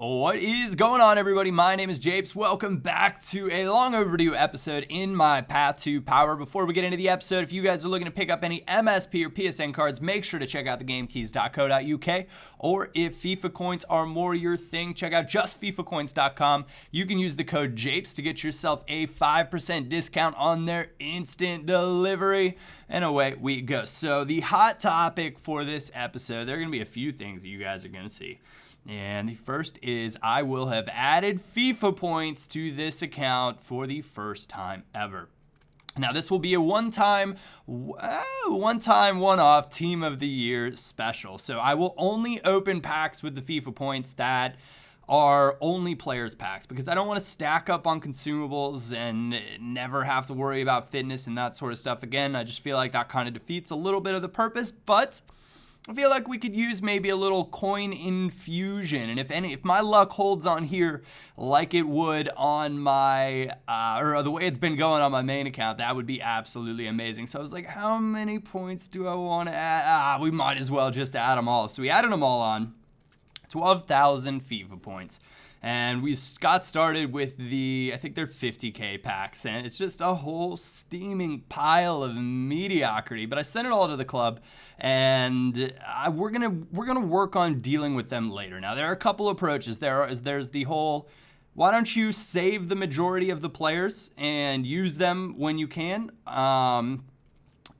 What is going on, everybody? My name is Japes. Welcome back to a long overdue episode in my path to power. Before we get into the episode, if you guys are looking to pick up any MSP or PSN cards, make sure to check out thegamekeys.co.uk. Or if FIFA coins are more your thing, check out justfifacoins.com. You can use the code Japes to get yourself a 5% discount on their instant delivery. And away we go. So the hot topic for this episode, there are going to be a few things that you guys are going to see. And the first is I will have added FIFA points to this account for the first time ever. Now, this will be a one-time, one-off Team of the Year special. So I will only open packs with the FIFA points that are only players packs because I don't want to stack up on consumables and never have to worry about fitness and that sort of stuff again. I just feel like that kind of defeats a little bit of the purpose, but I feel like we could use maybe a little coin infusion, and if my luck holds on here like it would on my, or the way it's been going on my main account, that would be absolutely amazing. So I was like, how many points do I want to add? We might as well just add them all. So we added them all on, 12,000 FIFA points. And we got started with I think they're 50K packs, and it's just a whole steaming pile of mediocrity. But I sent it all to the club, and we're gonna work on dealing with them later. Now, there are a couple approaches. There's the whole, why don't you save the majority of the players and use them when you can?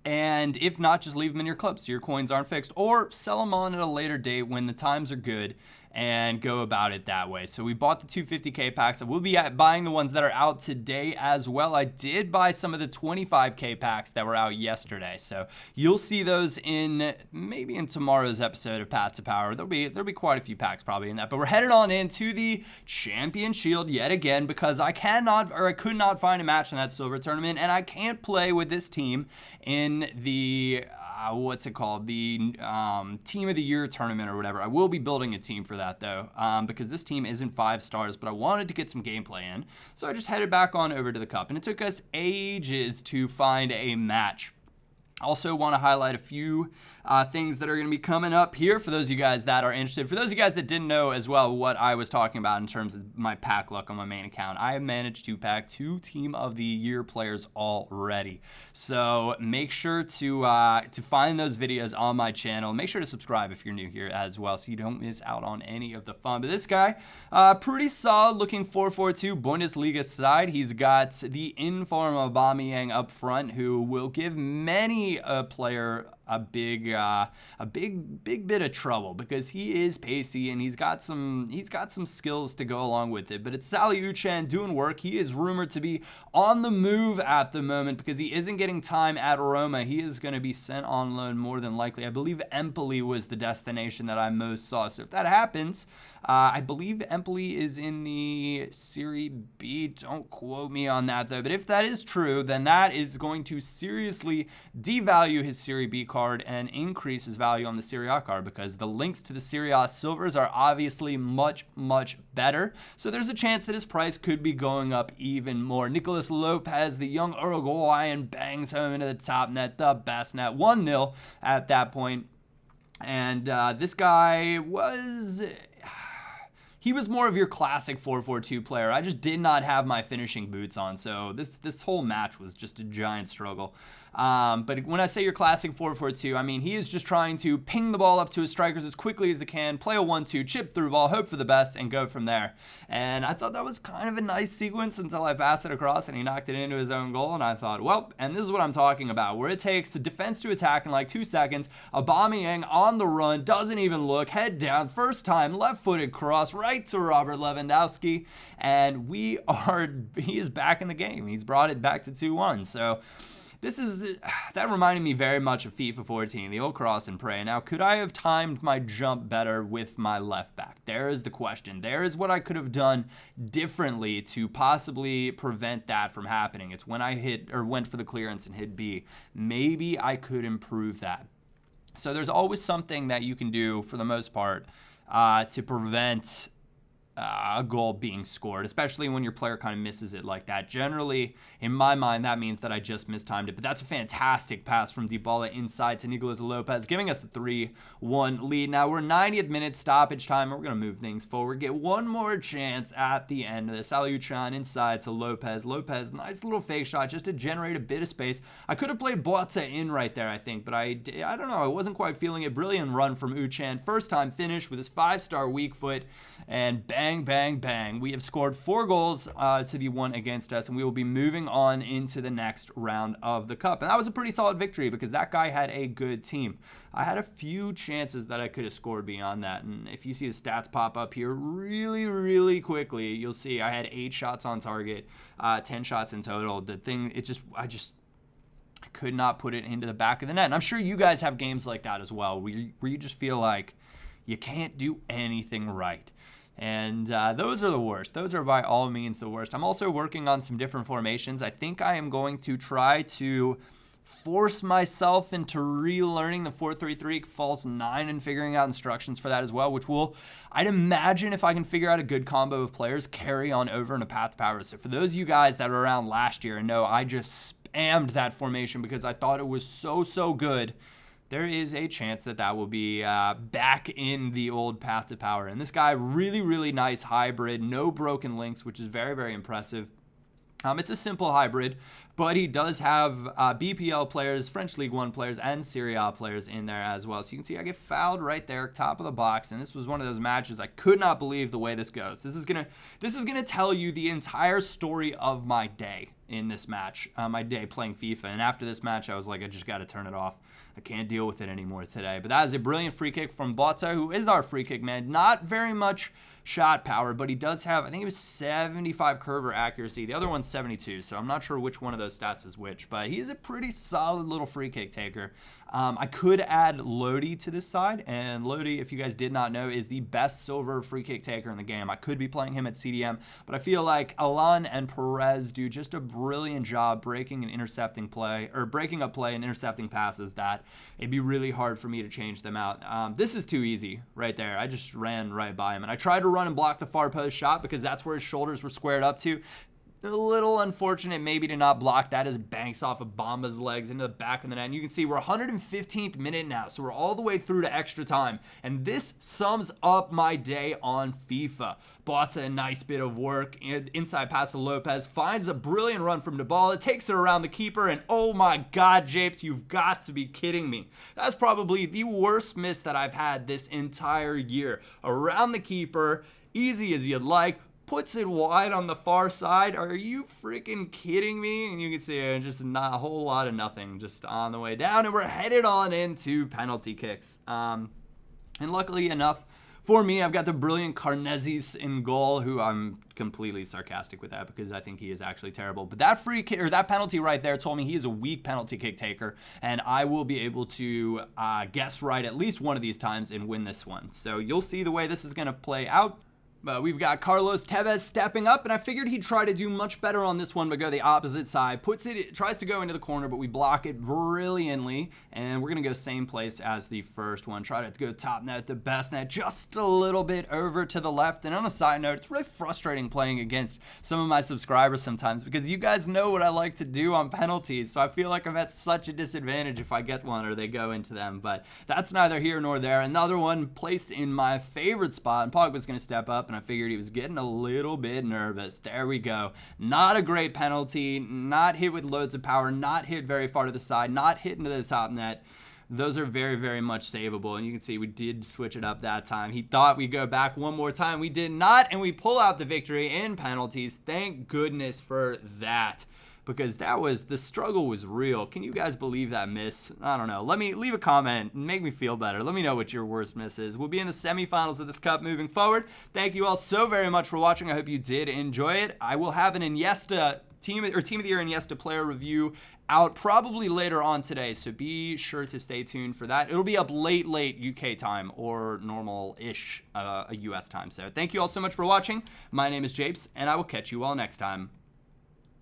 And if not, just leave them in your club so your coins aren't fixed, or sell them on at a later date when the times are good and go about it that way. So we bought the 250K packs. I will be buying the ones that are out today as well. I did buy some of the 25K packs that were out yesterday. So you'll see those maybe in tomorrow's episode of Path to Power. There'll be quite a few packs probably in that. But we're headed on into the Champion Shield yet again because I could not find a match in that silver tournament, and I can't play with this team in the the Team of the Year tournament or whatever. I will be building a team for that though, because this team isn't 5 stars, but I wanted to get some gameplay in. So I just headed back on over to the cup, and it took us ages to find a match. Also want to highlight a few things that are going to be coming up here for those of you guys that are interested. For those of you guys that didn't know as well what I was talking about in terms of my pack luck on my main account, I have managed to pack 2 Team of the Year players already. So make sure to find those videos on my channel. Make sure to subscribe if you're new here as well so you don't miss out on any of the fun. But this guy, pretty solid looking 4-4-2 Bundesliga side. He's got the inform Aubameyang up front, who will give many a player a big bit of trouble because he is pacey and he's got some skills to go along with it. But it's Sally Uchan doing work. He is rumored to be on the move at the moment because he isn't getting time at Roma. He is going to be sent on loan more than likely. I believe Empoli was the destination that I most saw. So if that happens, I believe Empoli is in the Serie B. Don't quote me on that though. But if that is true, then that is going to seriously devalue his Serie B card and increase his value on the Serie A card because the links to the Serie A silvers are obviously much, much better. So there's a chance that his price could be going up even more. Nicolas Lopez, the young Uruguayan, bangs home into the top net, the best net, 1-0 at that point. And this guy he was more of your classic 4-4-2 player. I just did not have my finishing boots on, so this whole match was just a giant struggle. But when I say your classic 4-4-2, I mean he is just trying to ping the ball up to his strikers as quickly as he can, play a 1-2, chip through ball, hope for the best, and go from there. And I thought that was kind of a nice sequence until I passed it across and he knocked it into his own goal, and I thought, well, and this is what I'm talking about, where it takes defense to attack in like 2 seconds. Aubameyang on the run, doesn't even look, head down, first time, left-footed cross, right to Robert Lewandowski, and he is back in the game. He's brought it back to 2-1. So that reminded me very much of FIFA 14, the old cross and pray. Now, could I have timed my jump better with my left back? There is the question. There is what I could have done differently to possibly prevent that from happening. It's when I went for the clearance and hit B. Maybe I could improve that. So there's always something that you can do for the most part to prevent a goal being scored, especially when your player kind of misses it like that. Generally, in my mind, that means that I just mistimed it. But that's a fantastic pass from Dybala inside to Nicolas Lopez, giving us a 3-1 lead. Now we're 90th minute stoppage time. We're going to move things forward. Get one more chance at the end of this. Aliuchan inside to Lopez. Lopez, nice little fake shot just to generate a bit of space. I could have played Boatza in right there, I think, but I don't know. I wasn't quite feeling it. Brilliant run from Uchan. First time finish with his 5-star weak foot, and bang, bang, bang. We have scored 4 goals to the 1 against us, and we will be moving on into the next round of the Cup. And that was a pretty solid victory because that guy had a good team. I had a few chances that I could have scored beyond that, and if you see the stats pop up here really, really quickly, you'll see I had 8 shots on target, 10 shots in total. The thing, I could not put it into the back of the net. And I'm sure you guys have games like that as well, where you just feel like you can't do anything right. And those are the worst. Those are by all means the worst. I'm also working on some different formations. I think I am going to try to force myself into relearning the 4-3-3 false 9 and figuring out instructions for that as well, which will, I'd imagine, if I can figure out a good combo of players, carry on over in a path to power. So for those of you guys that were around last year and know I just spammed that formation because I thought it was so good, there is a chance that that will be back in the old path to power. And this guy, really, really nice hybrid, no broken links, which is very, very impressive. It's a simple hybrid, but he does have BPL players, French League One players, and Serie A players in there as well. So you can see I get fouled right there, top of the box, and this was one of those matches I could not believe the way this goes. This is gonna tell you the entire story of my day in this match, my day playing FIFA. And after this match, I was like, I just got to turn it off. I can't deal with it anymore today. But that is a brilliant free kick from Boatza, who is our free kick man. Not very much shot power, but he does have, I think it was 75 curve accuracy. The other one's 72, so I'm not sure which one of those stats is which, but he is a pretty solid little free kick taker. I could add Lodi to this side, and Lodi, if you guys did not know, is the best silver free kick taker in the game. I could be playing him at CDM, but I feel like Alan and Perez do just a brilliant job breaking and intercepting play, or breaking up play and intercepting passes that it'd be really hard for me to change them out. This is too easy right there. I just ran right by him, and I tried to run and block the far post shot because that's where his shoulders were squared up to. A little unfortunate maybe to not block that as it banks off of Bamba's legs into the back of the net. And you can see we're 115th minute now, so we're all the way through to extra time. And this sums up my day on FIFA. Boatza, a nice bit of work. Inside pass to Lopez. Finds a brilliant run from Dybala. Takes it around the keeper. And oh my God, Japes, you've got to be kidding me. That's probably the worst miss that I've had this entire year. Around the keeper, easy as you'd like. Puts it wide on the far side. Are you freaking kidding me? And you can see just not a whole lot of nothing just on the way down. And we're headed on into penalty kicks. And luckily enough for me, I've got the brilliant Carnezis in goal, who I'm completely sarcastic with that because I think he is actually terrible. But that free kick, or that penalty right there, told me he is a weak penalty kick taker, and I will be able to guess right at least one of these times and win this one. So you'll see the way this is going to play out. We've got Carlos Tevez stepping up, and I figured he'd try to do much better on this one, but go the opposite side. Tries to go into the corner, but we block it brilliantly, and we're going to go same place as the first one. Try to go top net, the best net, just a little bit over to the left. And on a side note, it's really frustrating playing against some of my subscribers sometimes because you guys know what I like to do on penalties, so I feel like I'm at such a disadvantage if I get one or they go into them, but that's neither here nor there. Another one placed in my favorite spot, and Pogba's going to step up, and I figured he was getting a little bit nervous. There we go. Not a great penalty, not hit with loads of power, not hit very far to the side, not hit into the top net. Those are very, very much savable, and you can see we did switch it up that time. He thought we'd go back one more time. We did not, and we pull out the victory in penalties. Thank goodness for that, because the struggle was real. Can you guys believe that miss? I don't know. Let me leave a comment and make me feel better. Let me know what your worst miss is. We'll be in the semifinals of this cup moving forward. Thank you all so very much for watching. I hope you did enjoy it. I will have an Iniesta Team of the Year Iniesta player review out probably later on today, so be sure to stay tuned for that. It'll be up late UK time or normal-ish US time. So thank you all so much for watching. My name is Japes, and I will catch you all next time.